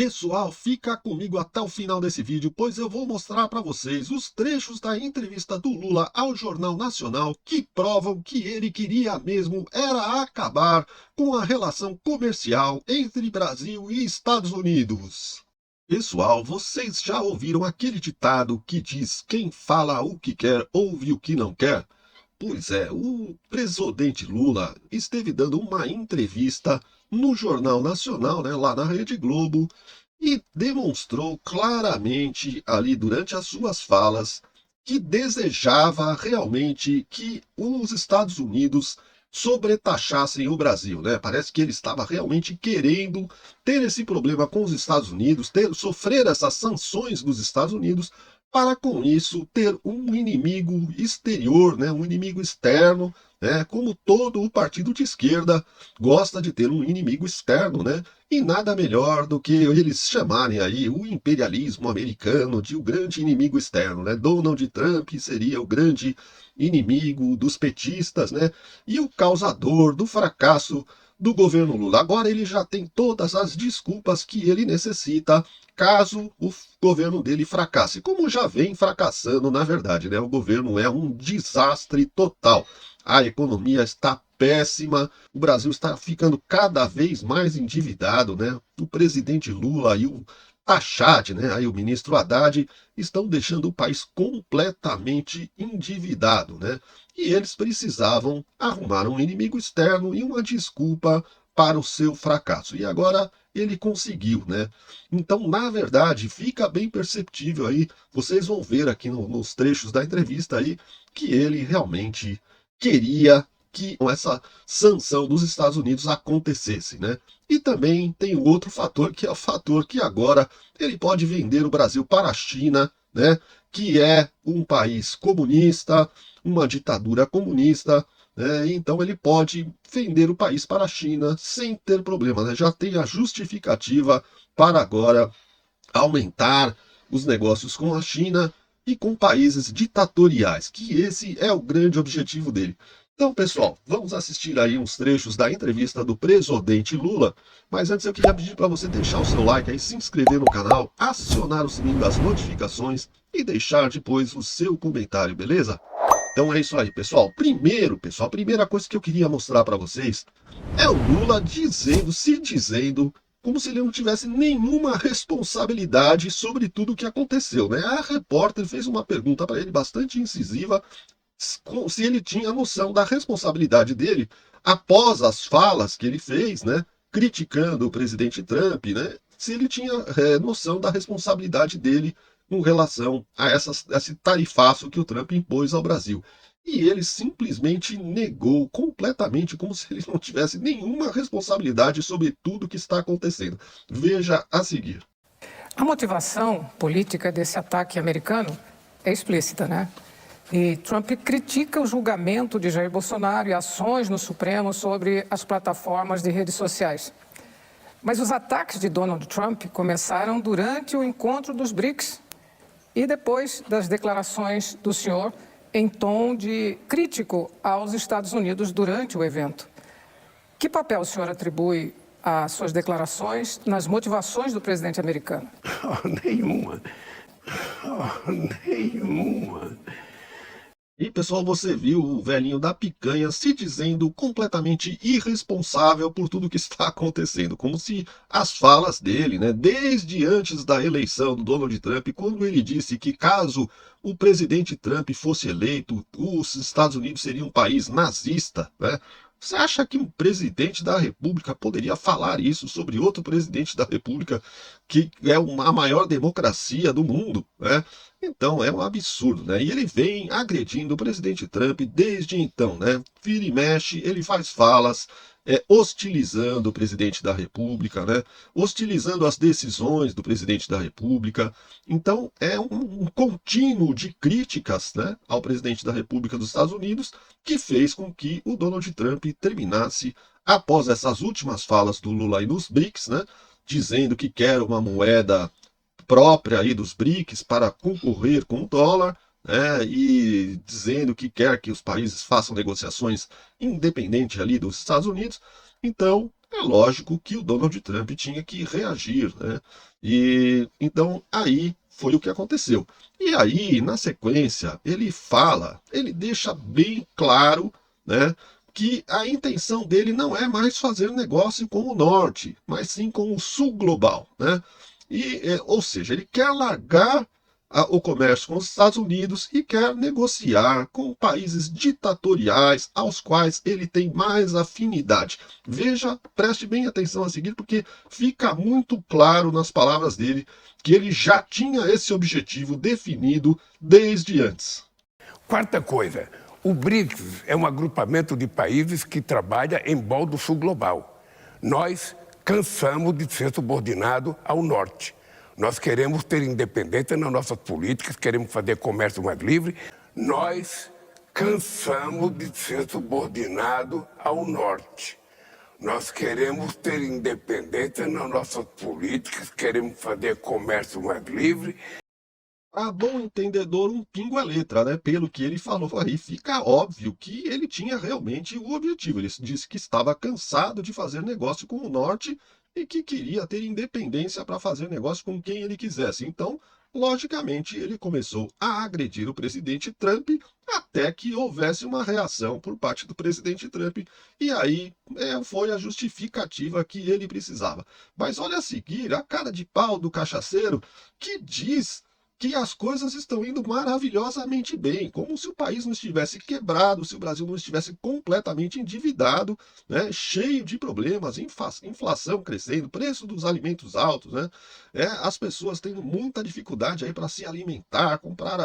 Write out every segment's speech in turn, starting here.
Pessoal, fica comigo até o final desse vídeo, pois eu vou mostrar para vocês os trechos da entrevista do Lula ao Jornal Nacional que provam que ele queria mesmo era acabar com a relação comercial entre Brasil e Estados Unidos. Pessoal, vocês já ouviram aquele ditado que diz: quem fala o que quer, ouve o que não quer? Pois é, o presidente Lula esteve dando uma entrevista no Jornal Nacional, né, lá na Rede Globo, e demonstrou claramente ali durante as suas falas que desejava realmente que os Estados Unidos sobretaxassem o Brasil, né? Parece que ele estava realmente querendo ter esse problema com os Estados Unidos, sofrer essas sanções dos Estados Unidos para com isso ter um inimigo exterior, né, um inimigo externo, né, como todo o partido de esquerda gosta de ter um inimigo externo, né, e nada melhor do que eles chamarem aí o imperialismo americano de o grande inimigo externo, né? Donald Trump seria o grande inimigo dos petistas, né, e o causador do fracasso do governo Lula. Agora ele já tem todas as desculpas que ele necessita caso o governo dele fracasse, como já vem fracassando, na verdade, né? O governo é um desastre total. A economia está péssima, o Brasil está ficando cada vez mais endividado, né? O presidente Lula e o Haddad, né? Aí o ministro Haddad estão deixando o país completamente endividado, né? E eles precisavam arrumar um inimigo externo e uma desculpa para o seu fracasso. E agora ele conseguiu, né? Então, na verdade, fica bem perceptível aí, vocês vão ver aqui nos trechos da entrevista aí, que ele realmente queria que essa sanção dos Estados Unidos acontecesse, né? E também tem o outro fator, que é o fator que agora ele pode vender o Brasil para a China, né? Que é um país comunista, uma ditadura comunista, né? Então ele pode vender o país para a China sem ter problema, né? Já tem a justificativa para agora aumentar os negócios com a China e com países ditatoriais, que esse é o grande objetivo dele. Então, pessoal, vamos assistir aí uns trechos da entrevista do presidente Lula, mas antes eu queria pedir para você deixar o seu like aí, se inscrever no canal, acionar o sininho das notificações e deixar depois o seu comentário, beleza? Então é isso aí, pessoal. Pessoal, a primeira coisa que eu queria mostrar para vocês é o Lula se dizendo, como se ele não tivesse nenhuma responsabilidade sobre tudo o que aconteceu, né? A repórter fez uma pergunta para ele bastante incisiva, se ele tinha noção da responsabilidade dele após as falas que ele fez, né? Criticando o presidente Trump, né? Se ele tinha noção da responsabilidade dele com relação a esse tarifaço que o Trump impôs ao Brasil. E ele simplesmente negou completamente, como se ele não tivesse nenhuma responsabilidade sobre tudo que está acontecendo. Veja a seguir. A motivação política desse ataque americano é explícita, né? E Trump critica o julgamento de Jair Bolsonaro e ações no Supremo sobre as plataformas de redes sociais. Mas os ataques de Donald Trump começaram durante o encontro dos BRICS e depois das declarações do senhor em tom de crítico aos Estados Unidos durante o evento. Que papel o senhor atribui às suas declarações nas motivações do presidente americano? Nenhuma. Nenhuma. E, pessoal, você viu o velhinho da picanha se dizendo completamente irresponsável por tudo que está acontecendo, como se as falas dele, né, desde antes da eleição do Donald Trump, quando ele disse que caso o presidente Trump fosse eleito, os Estados Unidos seriam um país nazista, né? Você acha que um presidente da República poderia falar isso sobre outro presidente da República que é a maior democracia do mundo, né? Então é um absurdo, né? E ele vem agredindo o presidente Trump desde então, né? Vira e mexe, ele faz falas hostilizando o presidente da República, né? Hostilizando as decisões do presidente da República. Então é um contínuo de críticas, né, ao presidente da República dos Estados Unidos que fez com que o Donald Trump terminasse, após essas últimas falas do Lula aí nos BRICS, né, dizendo que quer uma moeda própria aí dos BRICS para concorrer com o dólar, né, e dizendo que quer que os países façam negociações independente ali dos Estados Unidos. Então, é lógico que o Donald Trump tinha que reagir, né? E então aí foi o que aconteceu. E aí, na sequência, ele deixa bem claro, né, que a intenção dele não é mais fazer negócio com o Norte, mas sim com o Sul global, né? Ou seja, ele quer largar o comércio com os Estados Unidos e quer negociar com países ditatoriais aos quais ele tem mais afinidade. Veja, preste bem atenção a seguir, porque fica muito claro nas palavras dele que ele já tinha esse objetivo definido desde antes. Quarta coisa, o BRICS é um agrupamento de países que trabalha em prol do sul global. Nós cansamos de ser subordinados ao norte. Nós queremos ter independência nas nossas políticas, queremos fazer comércio mais livre. Nós cansamos de ser subordinados ao norte. Nós queremos ter independência nas nossas políticas, queremos fazer comércio mais livre. Para bom entendedor, um pingo é letra, né? Pelo que ele falou aí, fica óbvio que ele tinha realmente o objetivo. Ele disse que estava cansado de fazer negócio com o Norte e que queria ter independência para fazer negócio com quem ele quisesse. Então, logicamente, ele começou a agredir o presidente Trump até que houvesse uma reação por parte do presidente Trump. E aí foi a justificativa que ele precisava. Mas olha a seguir, a cara de pau do cachaceiro que diz que as coisas estão indo maravilhosamente bem, como se o país não estivesse quebrado, se o Brasil não estivesse completamente endividado, né, cheio de problemas, inflação crescendo, preço dos alimentos altos, né, as pessoas tendo muita dificuldade aí para se alimentar, comprar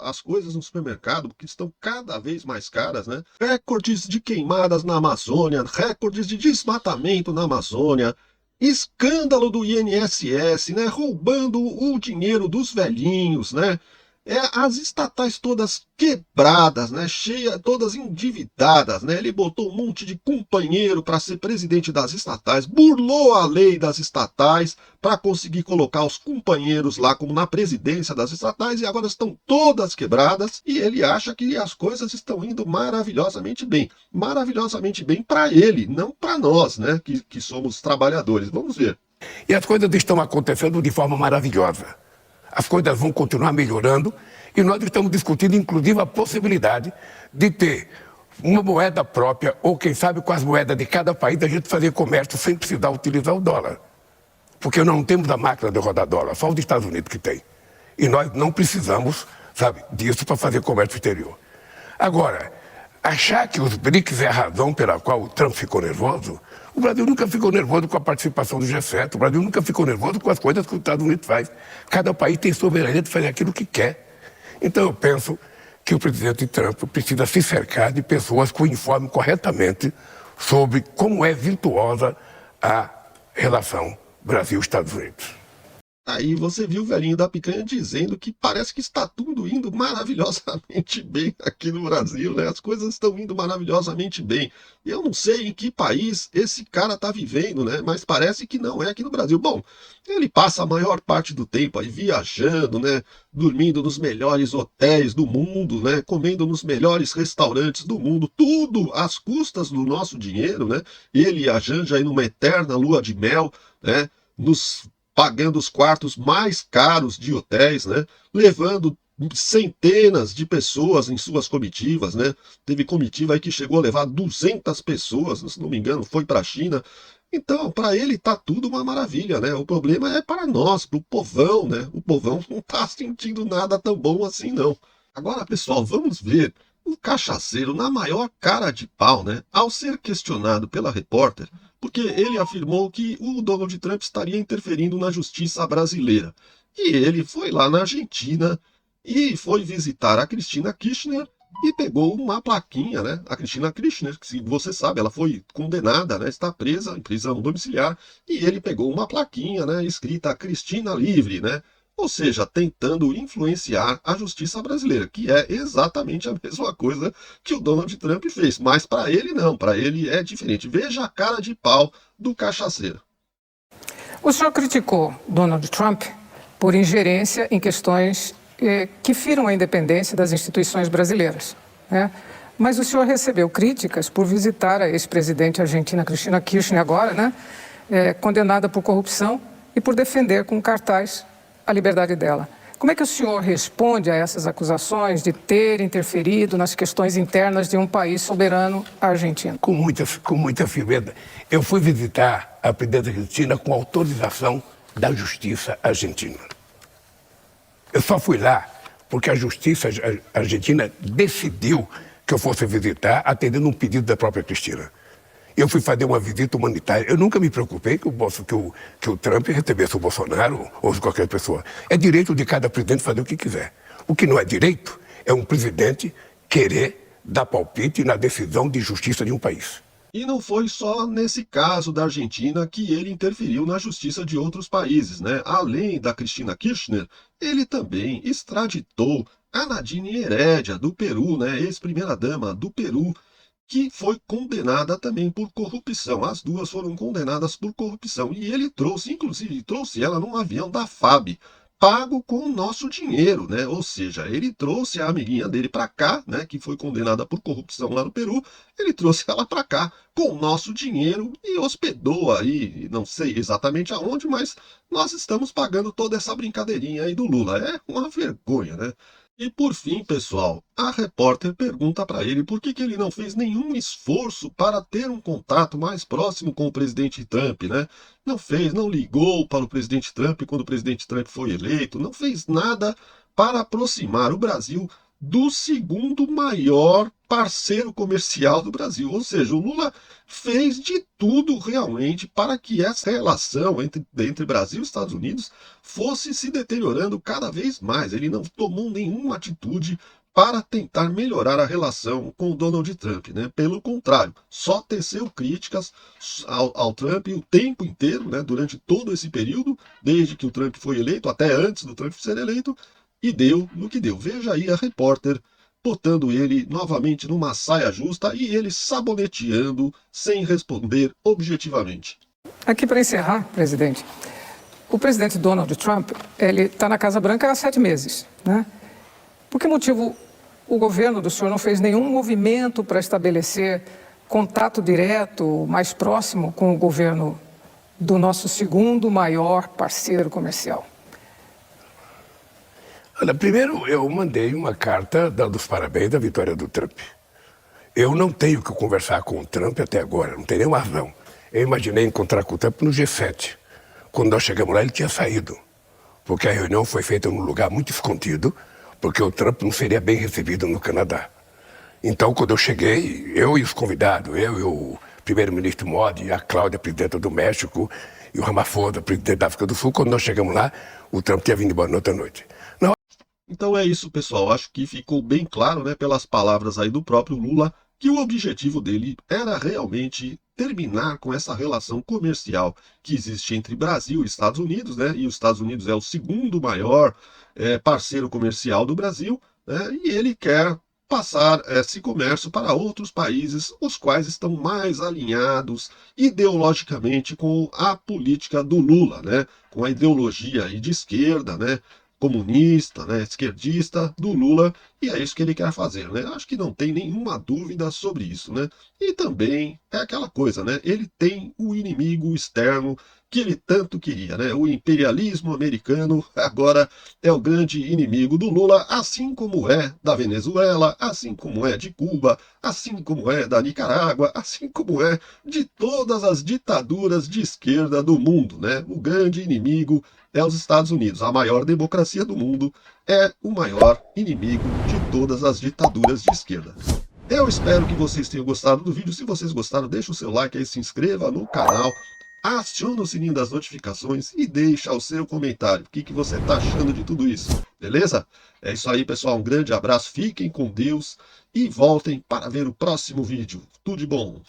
as coisas no supermercado, porque estão cada vez mais caras, né, recordes de queimadas na Amazônia, recordes de desmatamento na Amazônia, escândalo do INSS, né, roubando o dinheiro dos velhinhos, né, as estatais todas quebradas, né, todas endividadas, né, ele botou um monte de companheiro para ser presidente das estatais, burlou a lei das estatais para conseguir colocar os companheiros lá como na presidência das estatais e agora estão todas quebradas e ele acha que as coisas estão indo maravilhosamente bem para ele, não para nós, né, que somos trabalhadores. Vamos ver. E as coisas estão acontecendo de forma maravilhosa. As coisas vão continuar melhorando e nós estamos discutindo, inclusive, a possibilidade de ter uma moeda própria ou, quem sabe, com as moedas de cada país, a gente fazer comércio sem precisar utilizar o dólar. Porque nós não temos a máquina de rodar dólar, só os Estados Unidos que tem. E nós não precisamos, sabe, disso para fazer comércio exterior. Agora, achar que os BRICS é a razão pela qual o Trump ficou nervoso, o Brasil nunca ficou nervoso com a participação do G7, o Brasil nunca ficou nervoso com as coisas que os Estados Unidos faz. Cada país tem soberania de fazer aquilo que quer. Então eu penso que o presidente Trump precisa se cercar de pessoas que o informem corretamente sobre como é virtuosa a relação Brasil-Estados Unidos. Aí você viu o velhinho da picanha dizendo que parece que está tudo indo maravilhosamente bem aqui no Brasil, né? As coisas estão indo maravilhosamente bem. Eu não sei em que país esse cara está vivendo, né? Mas parece que não é aqui no Brasil. Bom, ele passa a maior parte do tempo aí viajando, né? Dormindo nos melhores hotéis do mundo, né? Comendo nos melhores restaurantes do mundo, tudo às custas do nosso dinheiro, né? Ele e a Janja aí numa eterna lua de mel, né? Pagando os quartos mais caros de hotéis, né? Levando centenas de pessoas em suas comitivas, né? Teve comitiva aí que chegou a levar 200 pessoas, se não me engano, foi para a China. Então, para ele tá tudo uma maravilha, né? O problema é para nós, para o povão, né? O povão não tá sentindo nada tão bom assim, não. Agora, pessoal, vamos ver o cachaceiro na maior cara de pau, né? Ao ser questionado pela repórter, porque ele afirmou que o Donald Trump estaria interferindo na justiça brasileira. E ele foi lá na Argentina e foi visitar a Cristina Kirchner e pegou uma plaquinha, né? A Cristina Kirchner, que você sabe, ela foi condenada, né? Está presa em prisão domiciliar, e ele pegou uma plaquinha, né? Escrita Cristina Livre, né? Ou seja, tentando influenciar a justiça brasileira, que é exatamente a mesma coisa que o Donald Trump fez. Mas para ele não, para ele é diferente. Veja a cara de pau do cachaceiro. O senhor criticou Donald Trump por ingerência em questões que firam a independência das instituições brasileiras, né? Mas o senhor recebeu críticas por visitar a ex-presidente argentina Cristina Kirchner agora, né? Condenada por corrupção e por defender com cartaz a liberdade dela. Como é que o senhor responde a essas acusações de ter interferido nas questões internas de um país soberano, a Argentina? Com muita firmeza. Eu fui visitar a presidente argentina com autorização da justiça argentina. Eu só fui lá porque a justiça argentina decidiu que eu fosse visitar, atendendo um pedido da própria Cristina. Eu fui fazer uma visita humanitária. Eu nunca me preocupei que o Trump recebesse o Bolsonaro ou qualquer pessoa. É direito de cada presidente fazer o que quiser. O que não é direito é um presidente querer dar palpite na decisão de justiça de um país. E não foi só nesse caso da Argentina que ele interferiu na justiça de outros países, né? Além da Cristina Kirchner, ele também extraditou a Nadine Heredia, do Peru, né? Ex-primeira-dama do Peru, que foi condenada também por corrupção. As duas foram condenadas por corrupção. E ele inclusive trouxe ela num avião da FAB, pago com o nosso dinheiro, né? Ou seja, ele trouxe a amiguinha dele para cá, né? Que foi condenada por corrupção lá no Peru. Ele trouxe ela para cá com o nosso dinheiro e hospedou aí, não sei exatamente aonde, mas nós estamos pagando toda essa brincadeirinha aí do Lula. É uma vergonha, né? E por fim, pessoal, a repórter pergunta para ele por que ele não fez nenhum esforço para ter um contato mais próximo com o presidente Trump, né? Não fez, não ligou para o presidente Trump quando o presidente Trump foi eleito, não fez nada para aproximar o Brasil do segundo maior parceiro comercial do Brasil. Ou seja, o Lula fez de tudo realmente para que essa relação entre Brasil e Estados Unidos fosse se deteriorando cada vez mais. Ele não tomou nenhuma atitude para tentar melhorar a relação com o Donald Trump, né? Pelo contrário, só teceu críticas ao Trump o tempo inteiro, né? Durante todo esse período, desde que o Trump foi eleito, até antes do Trump ser eleito, e deu no que deu. Veja aí a repórter botando ele novamente numa saia justa e ele saboneteando sem responder objetivamente. Aqui para encerrar, presidente, o presidente Donald Trump, ele está na Casa Branca há 7 meses, né? Por que motivo o governo do senhor não fez nenhum movimento para estabelecer contato direto, mais próximo com o governo do nosso segundo maior parceiro comercial? Olha, primeiro eu mandei uma carta dando os parabéns da vitória do Trump. Eu não tenho que conversar com o Trump até agora, não tem nenhuma razão. Eu imaginei encontrar com o Trump no G7. Quando nós chegamos lá, ele tinha saído, porque a reunião foi feita num lugar muito escondido, porque o Trump não seria bem recebido no Canadá. Então, quando eu cheguei, eu e os convidados, eu e o primeiro-ministro Modi, a Cláudia, presidenta do México, e o Ramaphosa, presidente da África do Sul, quando nós chegamos lá, o Trump tinha vindo embora na outra noite. Então é isso, pessoal. Acho que ficou bem claro, né, pelas palavras aí do próprio Lula, que o objetivo dele era realmente terminar com essa relação comercial que existe entre Brasil e Estados Unidos, né? E os Estados Unidos é o segundo maior parceiro comercial do Brasil, né? E ele quer passar esse comércio para outros países, os quais estão mais alinhados ideologicamente com a política do Lula, né? Com a ideologia aí de esquerda, né? Comunista, né, esquerdista do Lula, e é isso que ele quer fazer, né? Acho que não tem nenhuma dúvida sobre isso, né? E também é aquela coisa, né? Ele tem o inimigo externo que ele tanto queria, né? O imperialismo americano agora é o grande inimigo do Lula, assim como é da Venezuela, assim como é de Cuba, assim como é da Nicarágua, assim como é de todas as ditaduras de esquerda do mundo, né? O grande inimigo é os Estados Unidos. A maior democracia do mundo é o maior inimigo de todas as ditaduras de esquerda. Eu espero que vocês tenham gostado do vídeo. Se vocês gostaram, deixa o seu like aí, se inscreva no canal, aciona o sininho das notificações e deixa o seu comentário. O que você está achando de tudo isso? Beleza? É isso aí, pessoal. Um grande abraço, fiquem com Deus e voltem para ver o próximo vídeo. Tudo de bom!